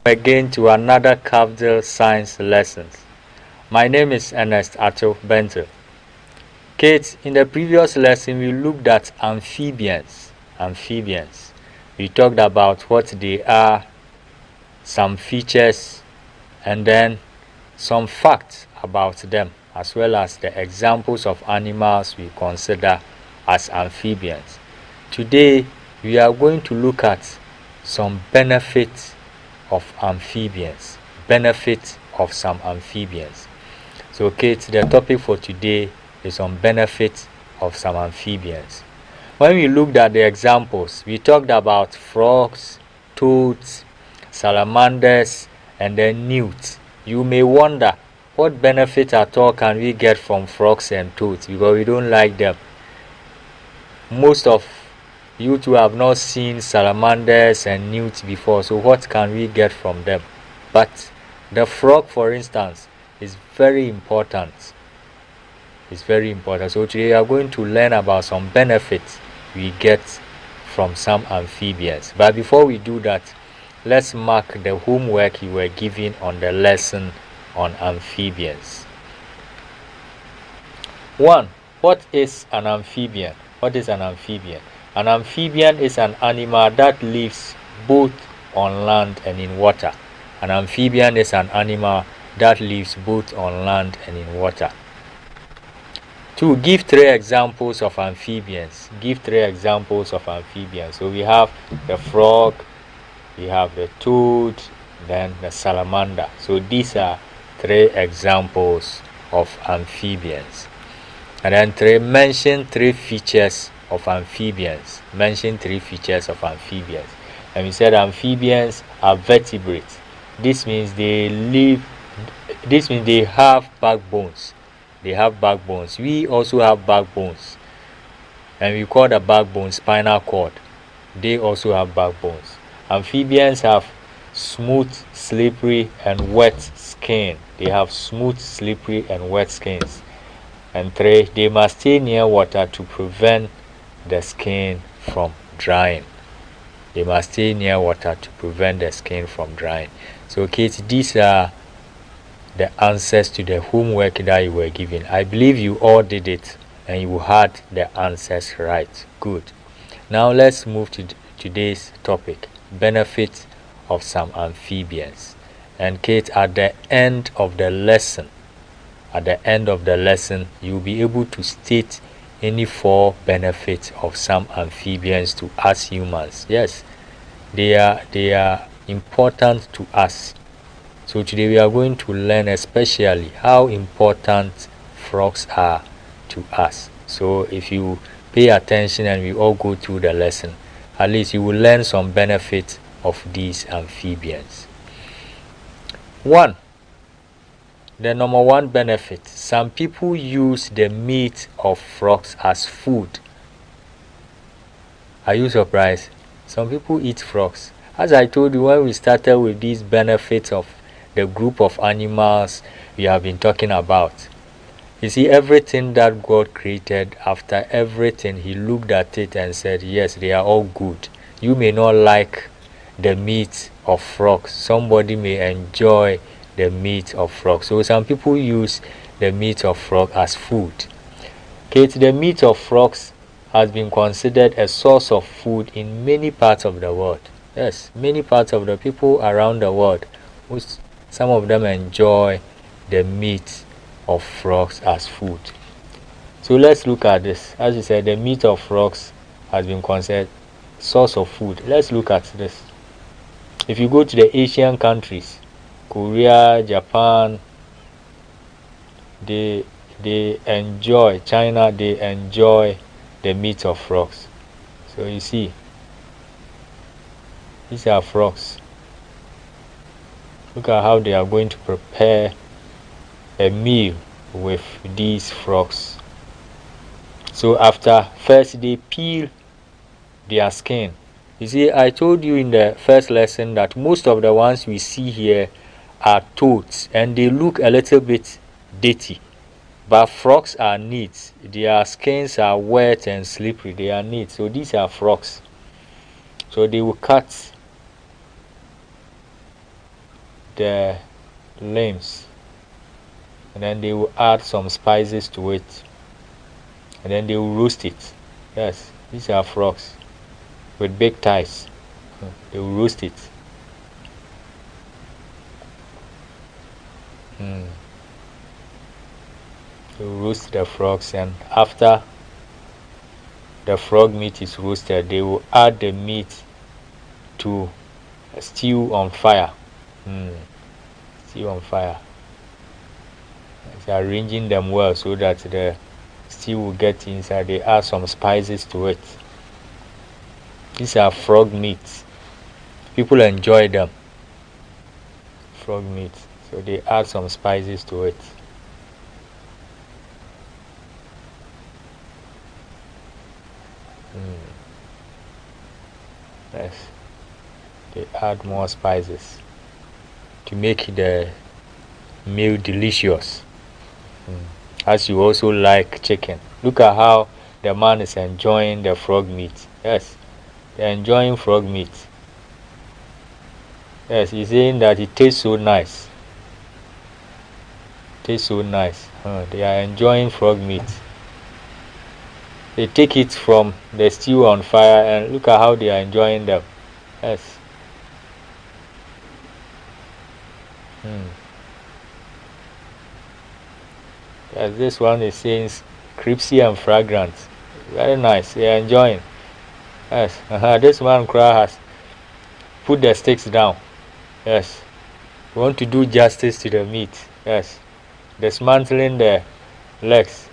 Again to another Cafdil science lessons. My name is Ernest Ato Bento. Kids, in the previous lesson we looked at amphibians. We talked about what they are, some features, and then some facts about them, as well as the examples of animals we consider as amphibians. Today we are going to look at some benefits of amphibians, benefits of some amphibians. So kids, the topic for today is on benefits of some amphibians. When we looked at the examples, we talked about frogs, toads, salamanders, and then newts. You may wonder, what benefit at all can we get from frogs and toads, because we don't like them. Most of you two have not seen salamanders and newts before, so what can we get from them? But the frog, for instance, is very important. It's very important. So today we are going to learn about some benefits we get from some amphibians. But before we do that, let's mark the homework you were given on the lesson on amphibians. 1. What is an amphibian? What is an amphibian? An amphibian is an animal that lives both on land and in water. An amphibian is an animal that lives both on land and in water. 2. Give 3 examples of amphibians. Give 3 examples of amphibians. So we have the frog, we have the toad, then the salamander. So these are 3 examples of amphibians. And then 3, mention 3 features of amphibians. Mention 3 features of amphibians. And we said amphibians are vertebrates. This means they have backbones. They have backbones. We also have backbones, and we call the backbone spinal cord. They also have backbones. Amphibians have smooth, slippery, and wet skin. They have smooth, slippery, and wet skins. And 3, they must stay near water to prevent the skin from drying. They must stay near water to prevent the skin from drying. So kids, these are the answers to the homework that you were given. I believe you all did it and you had the answers right. Good. Now let's move to today's topic, benefits of some amphibians. And kids, at the end of the lesson, you'll be able to state any 4 benefits of some amphibians to us humans. Yes, they are important to us. So today we are going to learn especially how important frogs are to us. So if you pay attention and we all go through the lesson, at least you will learn some benefits of these amphibians. 1. The number 1 benefit, some people use the meat of frogs as food. Are you surprised? Some people eat frogs. As I told you when we started with these benefits of the group of animals we have been talking about, you see, everything that God created, after everything, he looked at it and said, yes, they are all good. You may not like the meat of frogs. Somebody may enjoy the meat of frogs. So some people use the meat of frog as food. Okay, the meat of frogs has been considered a source of food in many parts of the world. Yes, many parts of the people around the world, some of them enjoy the meat of frogs as food. So let's look at this. As you said, the meat of frogs has been considered source of food. Let's look at this. If you go to the Asian countries, Korea, Japan, they enjoy, China, they enjoy the meat of frogs. So you see, these are frogs. Look at how they are going to prepare a meal with these frogs. So after first they peel their skin. You see, I told you in the first lesson that most of the ones we see here are toads and they look a little bit dirty, but frogs are neat. Their skins are wet and slippery. They are neat. So these are frogs. So they will cut the limbs, and then they will add some spices to it, and then they will roast it. Yes, these are frogs with big thighs. They will roast it. They will roast the frogs, and after the frog meat is roasted, they will add the meat to stew on fire. Stew on fire. They're arranging them well so that the stew will get inside. They add some spices to it. These are frog meats. People enjoy them. Frog meat. So they add some spices to it. Yes. They add more spices to make the meal delicious. As you also like chicken. Look at how the man is enjoying the frog meat. Yes, they're enjoying frog meat. Yes, he's saying that it tastes so nice. Tastes so nice. They are enjoying frog meat. They take it from the stew on fire, and look at how they are enjoying them. Yes. Yes, this one is saying crispy and fragrant. Very nice. They are enjoying. Yes. This man has put the sticks down. Yes. We want to do justice to the meat. Yes. Dismantling the legs.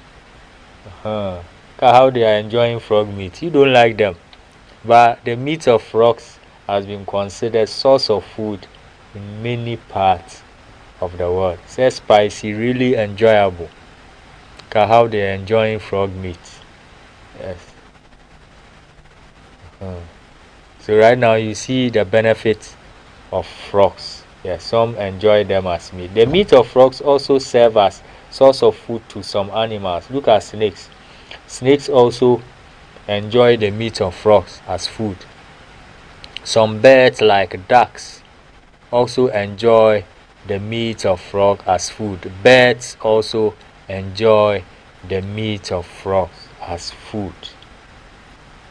Look at how they are enjoying frog meat. You don't like them. But the meat of frogs has been considered source of food in many parts of the world. It's spicy, really enjoyable. Look at how they are enjoying frog meat. Yes. So right now you see the benefits of frogs. Yes, some enjoy them as meat. The meat of frogs also serve as source of food to some animals. Look at snakes. Snakes also enjoy the meat of frogs as food. Some birds like ducks also enjoy the meat of frog as food. Birds also enjoy the meat of frogs as food.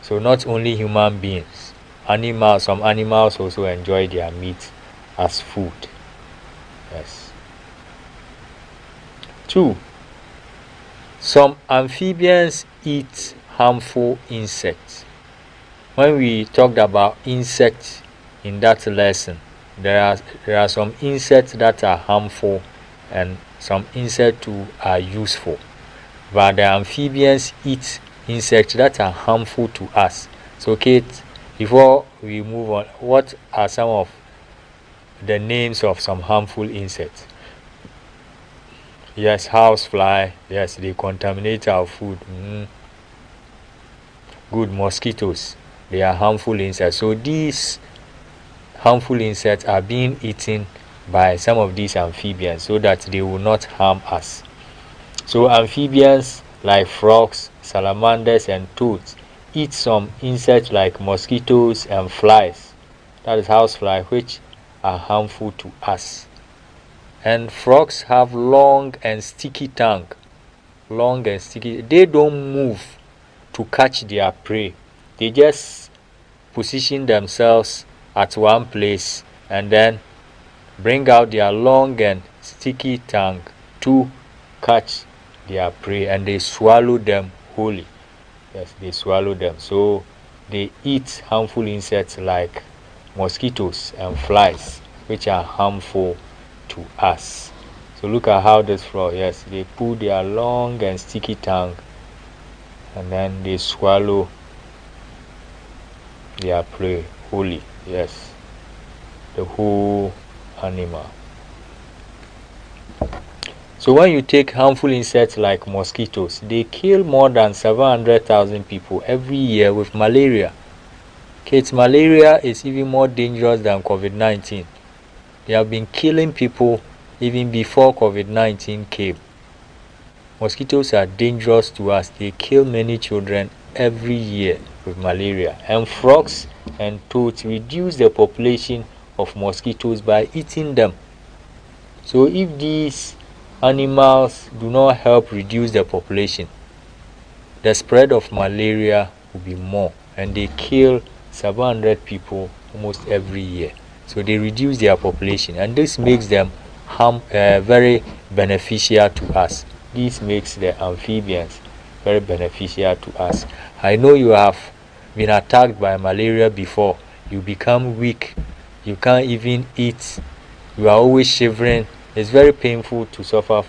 So not only human beings, some animals also enjoy their meat as food. Yes. 2. Some amphibians eat harmful insects. When we talked about insects in that lesson, there are some insects that are harmful and some insects too are useful. But the amphibians eat insects that are harmful to us. So Kate, before we move on, what are some of the names of some harmful insects? Yes, housefly. Yes, they contaminate our food. Good. Mosquitoes. They are harmful insects. So these harmful insects are being eaten by some of these amphibians so that they will not harm us. So amphibians like frogs, salamanders, and toads eat some insects like mosquitoes and flies. That is housefly, which are harmful to us. And frogs have long and sticky tongue. Long and sticky. They don't move to catch their prey. They just position themselves at one place and then bring out their long and sticky tongue to catch their prey, and they swallow them wholly. Yes, they swallow them. So they eat harmful insects like mosquitoes and flies, which are harmful to us. So look at how this frog, yes, they pull their long and sticky tongue and then they swallow their prey wholly. Yes, the whole animal. So when you take harmful insects like mosquitoes, they kill more than 700,000 people every year with malaria. Kids, malaria is even more dangerous than COVID-19. They have been killing people even before COVID-19 came. Mosquitoes are dangerous to us. They kill many children every year with malaria. And frogs and toads reduce the population of mosquitoes by eating them. So if these animals do not help reduce the population, the spread of malaria will be more, and they kill 700 people almost every year. So they reduce their population, and this makes them very beneficial to us. This makes the amphibians very beneficial to us. I know you have been attacked by malaria before. You become weak, you can't even eat, you are always shivering. It's very painful to suffer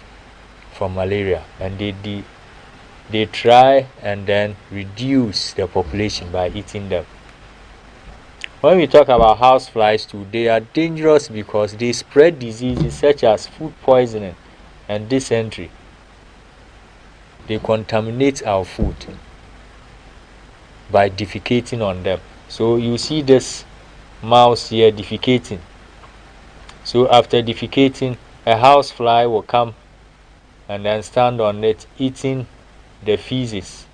from malaria, and they try and then reduce the population by eating them. When we talk about house flies too, they are dangerous because they spread diseases such as food poisoning and dysentery. They contaminate our food by defecating on them. So you see this mouse here defecating. So after defecating, a house fly will come and then stand on it, eating the feces.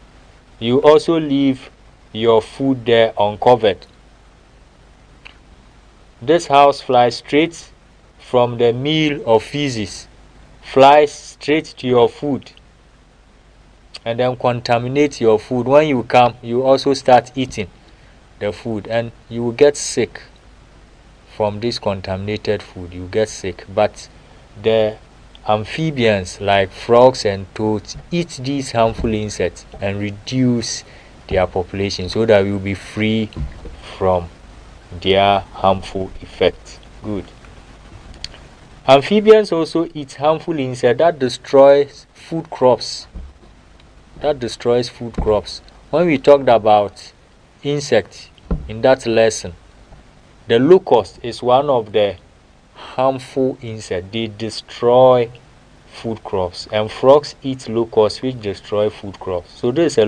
You also leave your food there uncovered. This house flies straight from the meal of feces, flies straight to your food and then contaminate your food. When you come, you also start eating the food, and you will get sick from this contaminated food. You get sick. But the amphibians like frogs and toads eat these harmful insects and reduce their population so that we will be free from their harmful effects. Good. Amphibians also eat harmful insects that destroys food crops. When we talked about insects in that lesson, the locust is one of the harmful insects. They destroy food crops, and frogs eat locusts which destroy food crops. So this is a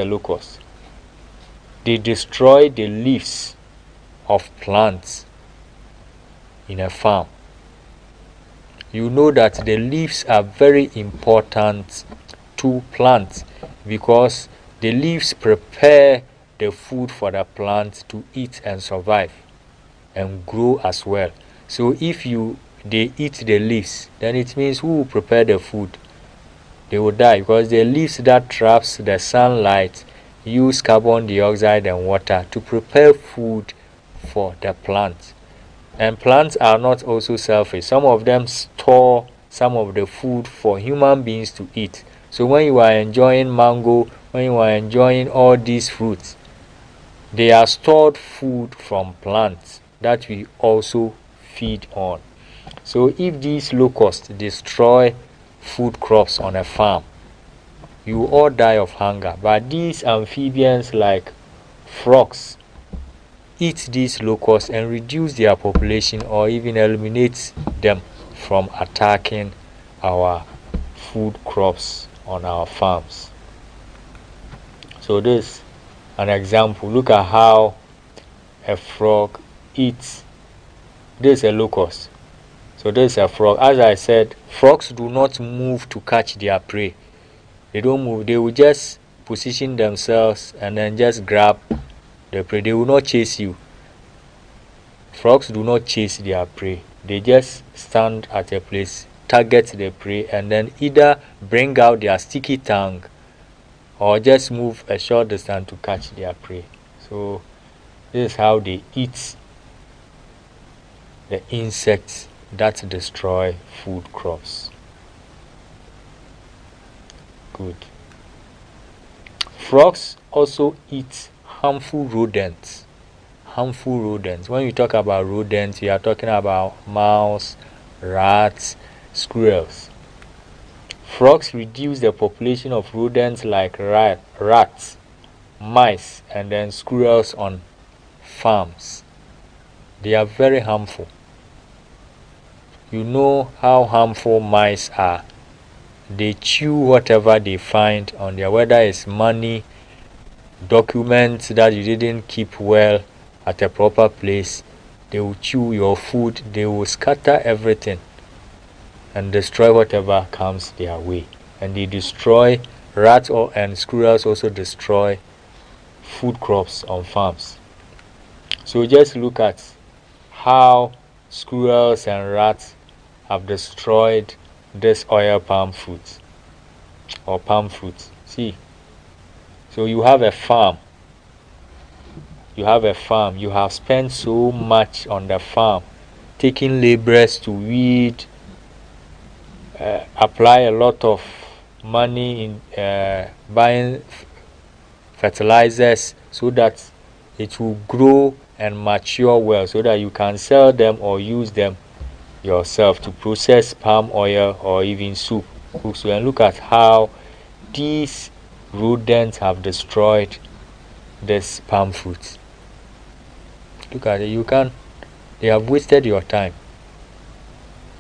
locust. They destroy the leaves of plants in a farm. You know that the leaves are very important to plants because the leaves prepare the food for the plant to eat and survive and grow as well. So if they eat the leaves, then it means who will prepare the food? They will die, because the leaves that traps the sunlight use carbon dioxide and water to prepare food for the plant. And plants are not also selfish. Some of them store some of the food for human beings to eat. So when you are enjoying mango, when you are enjoying all these fruits, they are stored food from plants that we also feed on. So if these locusts destroy food crops on a farm, you will all die of hunger. But these amphibians like frogs eat these locusts and reduce their population or even eliminate them from attacking our food crops on our farms. So this is an example. Look at how a frog eats. This is a locust. So this is a frog. As I said, frogs do not move to catch their prey. They don't move. They will just position themselves and then just grab the prey. They will not chase you. Frogs do not chase their prey. They just stand at a place, target the prey, and then either bring out their sticky tongue or just move a short distance to catch their prey. So this is how they eat the insects that destroy food crops. Good. Frogs also eat harmful rodents. When you talk about rodents, you are talking about mouse, rats, squirrels. Frogs reduce the population of rodents like rats, mice, and then squirrels on farms. They are very harmful. You know how harmful mice are. They chew whatever they find on there, whether it's money, documents that you didn't keep well at a proper place. They will chew your food. They will scatter everything and destroy whatever comes their way. And they destroy rats and squirrels also destroy food crops on farms. So just look at how squirrels and rats have destroyed this oil palm fruit or palm fruit. See, so you have a farm. You have spent so much on the farm, taking laborers to weed, apply a lot of money in buying fertilizers so that it will grow and mature well, so that you can sell them or use them yourself to process palm oil or even soup. And look at how these rodents have destroyed this palm fruit. Look at it. They have wasted your time.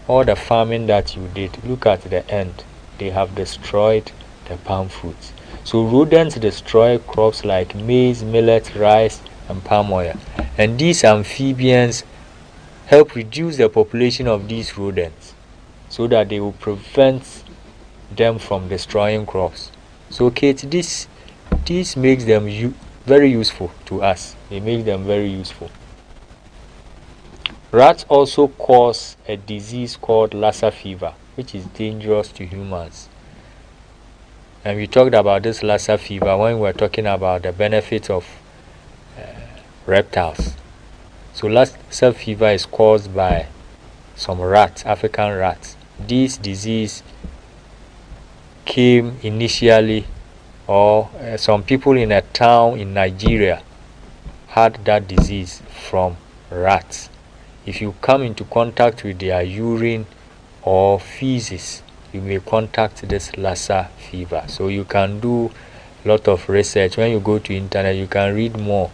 All the farming that you did, look at the end. They have destroyed the palm fruits. So rodents destroy crops like maize, millet, rice, and palm oil. And these amphibians help reduce the population of these rodents so that they will prevent them from destroying crops. So Kate, this makes them very useful to us. They make them very useful. Rats also cause a disease called Lassa fever, which is dangerous to humans. And we talked about this Lassa fever when we were talking about the benefits of reptiles. So Lassa fever is caused by some rats, African rats. This disease came initially, or some people in a town in Nigeria had that disease from rats. If you come into contact with their urine or feces, you may contact this Lassa fever. So you can do a lot of research. When you go to internet, you can read more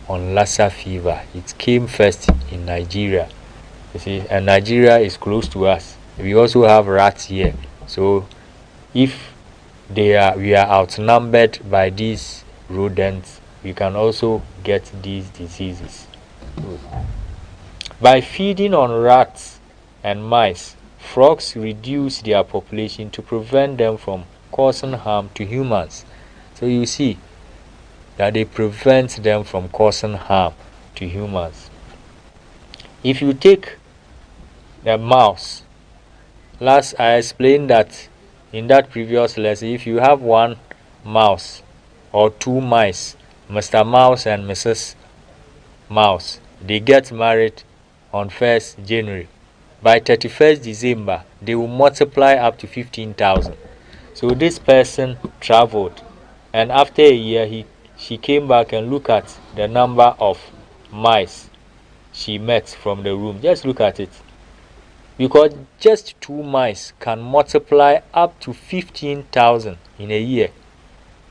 on Lassa fever. It came first in Nigeria. You see, and Nigeria is close to us. We also have rats here. So if we are outnumbered by these rodents, we can also get these diseases. By feeding on rats and mice, frogs reduce their population to prevent them from causing harm to humans. So you see that they prevent them from causing harm to humans. If you take the mouse, last I explained that in that previous lesson, if you have one mouse or two mice, Mr. Mouse and Mrs. Mouse, they get married on 1st January. By 31st December, they will multiply up to 15,000. So this person traveled, and after a year, she came back and looked at the number of mice she met from the room. Just look at it. Because just 2 mice can multiply up to 15,000 in a year.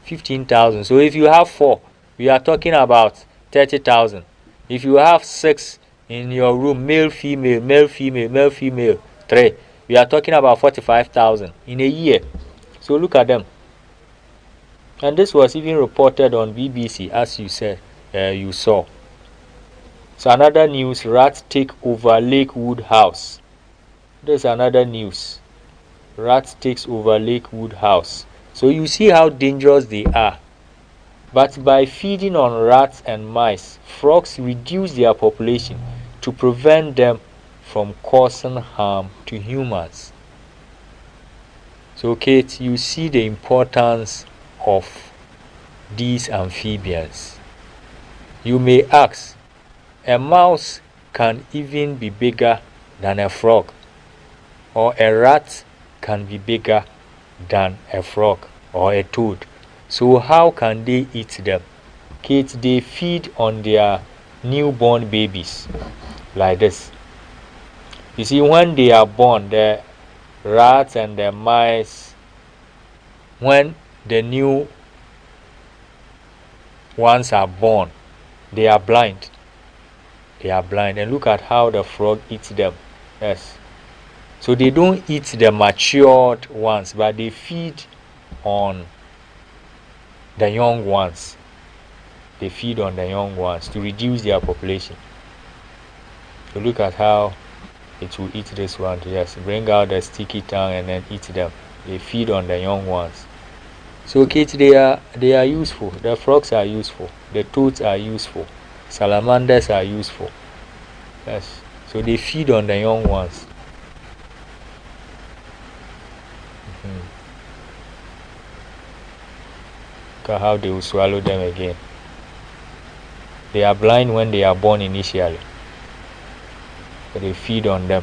15,000. So if you have 4, we are talking about 30,000. If you have 6 in your room, male, female, male, female, male, female, 3, we are talking about 45,000 in a year. So look at them. And this was even reported on BBC, as you said, you saw. So another news: rats take over Lakewood house. There's another news: rats takes over Lakewood house. So you see how dangerous they are. But by feeding on rats and mice, frogs reduce their population to prevent them from causing harm to humans. So Kate, you see the importance of these amphibians. You may ask, a mouse can even be bigger than a frog, or a rat can be bigger than a frog or a toad. So how can they eat them? Kids, they feed on their newborn babies like this. You see, when they are born, the rats and the mice, when the new ones are born, they are blind. They are blind. And look at how the frog eats them. Yes. So they don't eat the matured ones, but they feed on the young ones. They feed on the young ones to reduce their population. So look at how it will eat this one. Yes, bring out the sticky tongue and then eat them. They feed on the young ones. So kids, they are useful. The frogs are useful. The toads are useful. Salamanders are useful. Yes. So they feed on the young ones. Look at how they will swallow them again. They are blind when they are born initially, but they feed on them.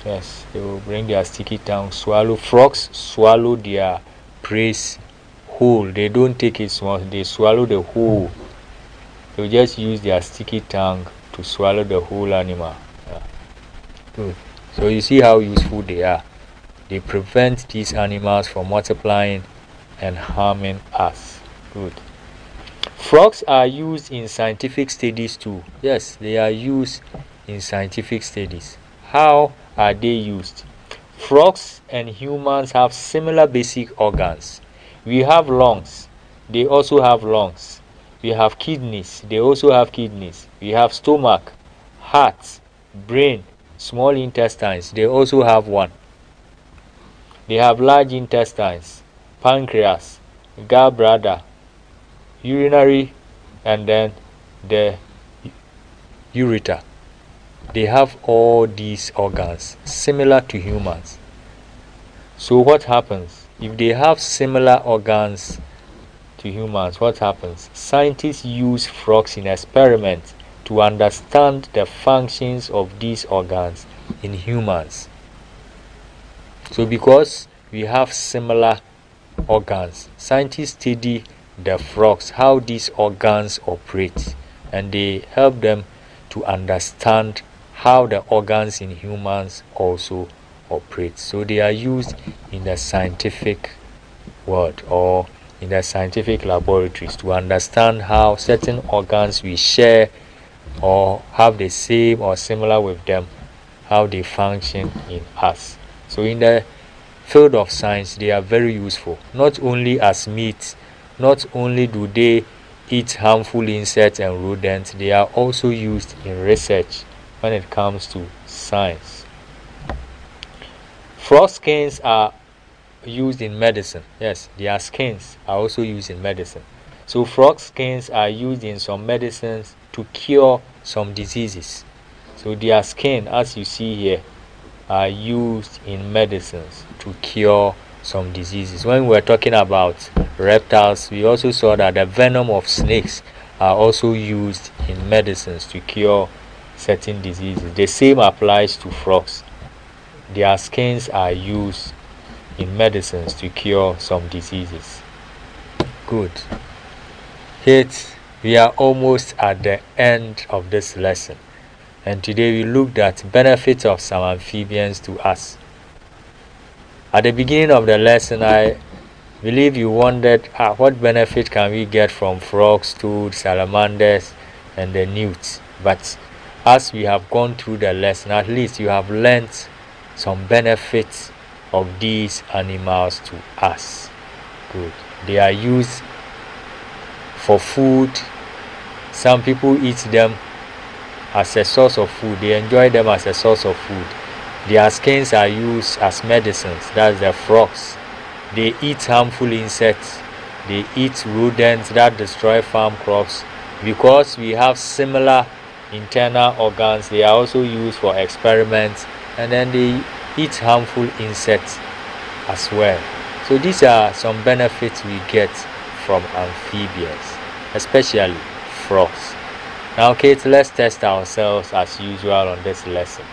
Yes, they will bring their sticky tongue, swallow. Frogs swallow their prey whole. They don't take it small, they swallow the whole. They just use their sticky tongue to swallow the whole animal. Yeah. Good. So you see how useful they are. They prevent these animals from multiplying and harming us. Good. Frogs are used in scientific studies too. Yes, they are used in scientific studies. How are they used? Frogs and humans have similar basic organs. We have lungs. They also have lungs. We have kidneys. They also have kidneys. We have stomach, heart, brain, small intestines. They also have one. They have large intestines, pancreas, gallbladder, urinary, and then the ureter. They have all these organs similar to humans. So what happens if they have similar organs to humans? What happens? Scientists use frogs in experiments to understand the functions of these organs in humans. So because we have similar organs, scientists study the frogs, how these organs operate, and they help them to understand how the organs in humans also operate. So they are used in the scientific world or in the scientific laboratories to understand how certain organs we share or have the same or similar with them, how they function in us. So in the field of science, they are very useful, not only as meat. Not only do they eat harmful insects and rodents, they are also used in research when it comes to science. Frog skins are used in medicine. Yes, their skins are also used in medicine. So frog skins are used in some medicines to cure some diseases. So their skin, as you see here, are used in medicines to cure some diseases. When we were talking about reptiles, we also saw that the venom of snakes are also used in medicines to cure certain diseases. The same applies to frogs. Their skins are used in medicines to cure some diseases. Good. Yet we are almost at the end of this lesson, and today we looked at benefits of some amphibians to us. At the beginning of the lesson, I believe you wondered what benefit can we get from frogs, toads, salamanders, and the newts. But as we have gone through the lesson, at least you have learned some benefits of these animals to us. Good. They are used for food. Some people eat them as a source of food. They enjoy them as a source of food. Their skins are used as medicines. That's the frogs. They eat harmful insects. They eat rodents that destroy farm crops. Because we have similar internal organs, they are also used for experiments, and then they eat harmful insects as well. So these are some benefits we get from amphibians, especially frogs. Now kids, let's test ourselves as usual on this lesson.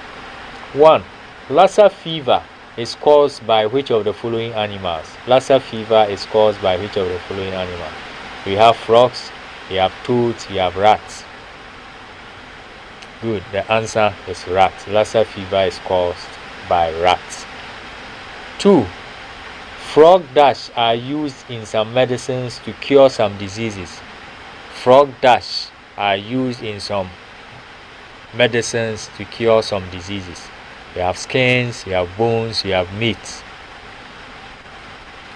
1. Lassa fever is caused by which of the following animals? Lassa fever is caused by which of the following animals? We have frogs, we have toads, we have rats. Good, the answer is rats. Lassa fever is caused by rats. 2. Frog dash are used in some medicines to cure some diseases. Frog dash are used in some medicines to cure some diseases. You have skins, you have bones, you have meat.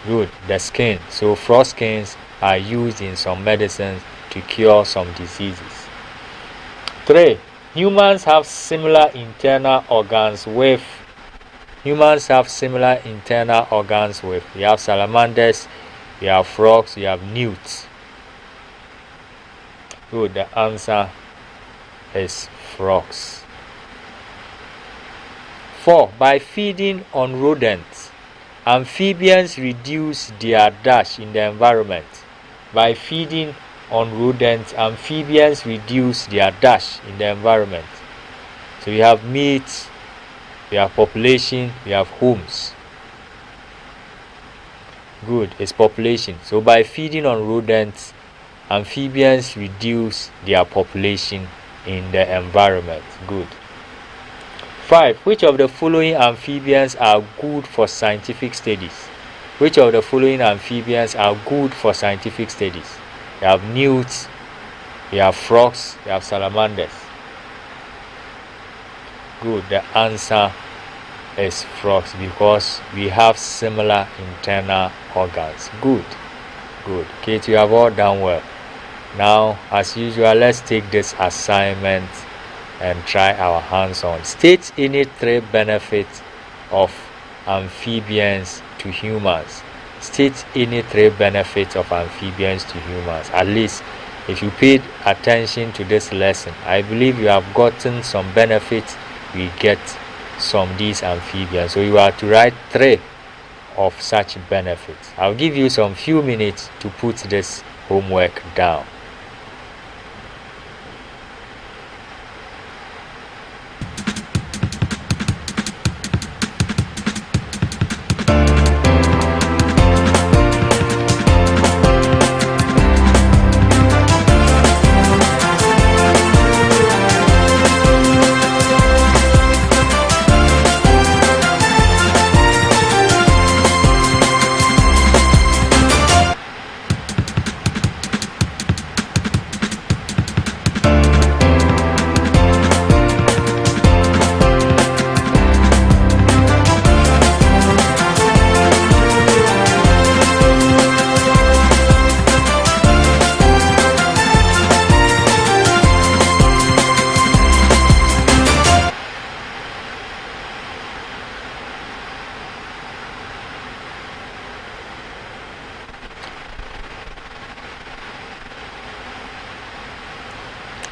Good, the skin. So frog skins are used in some medicines to cure some diseases. 3. Humans have similar internal organs with we have salamanders, we have frogs, we have newts. Good, the answer is frogs. 4. By feeding on rodents, Amphibians reduce their dash in the environment. By feeding on rodents, amphibians reduce their dash in the environment. So we have meat, we have population, we have homes. Good, it's population. So by feeding on rodents, amphibians reduce their population in the environment. Good. 5. Which of the following amphibians are good for scientific studies? Which of the following amphibians are good for scientific studies? We have newts, we have frogs, we have salamanders. Good. The answer is frogs because we have similar internal organs. Good. Good. Kate, you have all done well. Now, as usual, let's take this assignment and try our hands on. State any 3 benefits of amphibians to humans. State any 3 benefits of amphibians to humans. At least, if you paid attention to this lesson, I believe you have gotten some benefits we get from these amphibians. So you are to write 3 of such benefits. I'll give you some few minutes to put this homework down.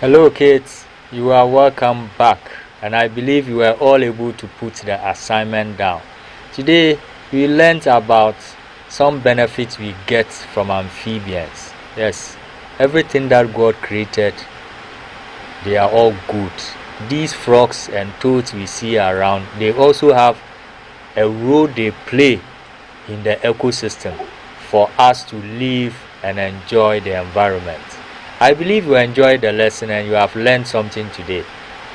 Hello kids, you are welcome back, and I believe you were all able to put the assignment down. Today we learned about some benefits we get from amphibians. Yes, everything that God created, they are all good. These frogs and toads we see around, they also have a role they play in the ecosystem for us to live and enjoy the environment. I believe you enjoyed the lesson and you have learned something today.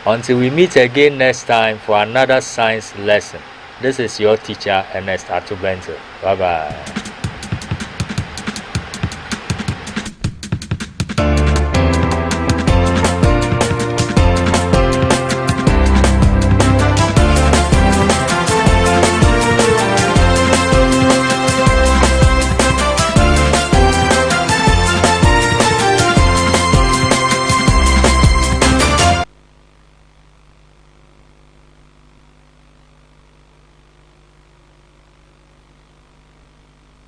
Until we meet again next time for another science lesson, this is your teacher, Ernest Atubento. Bye-bye.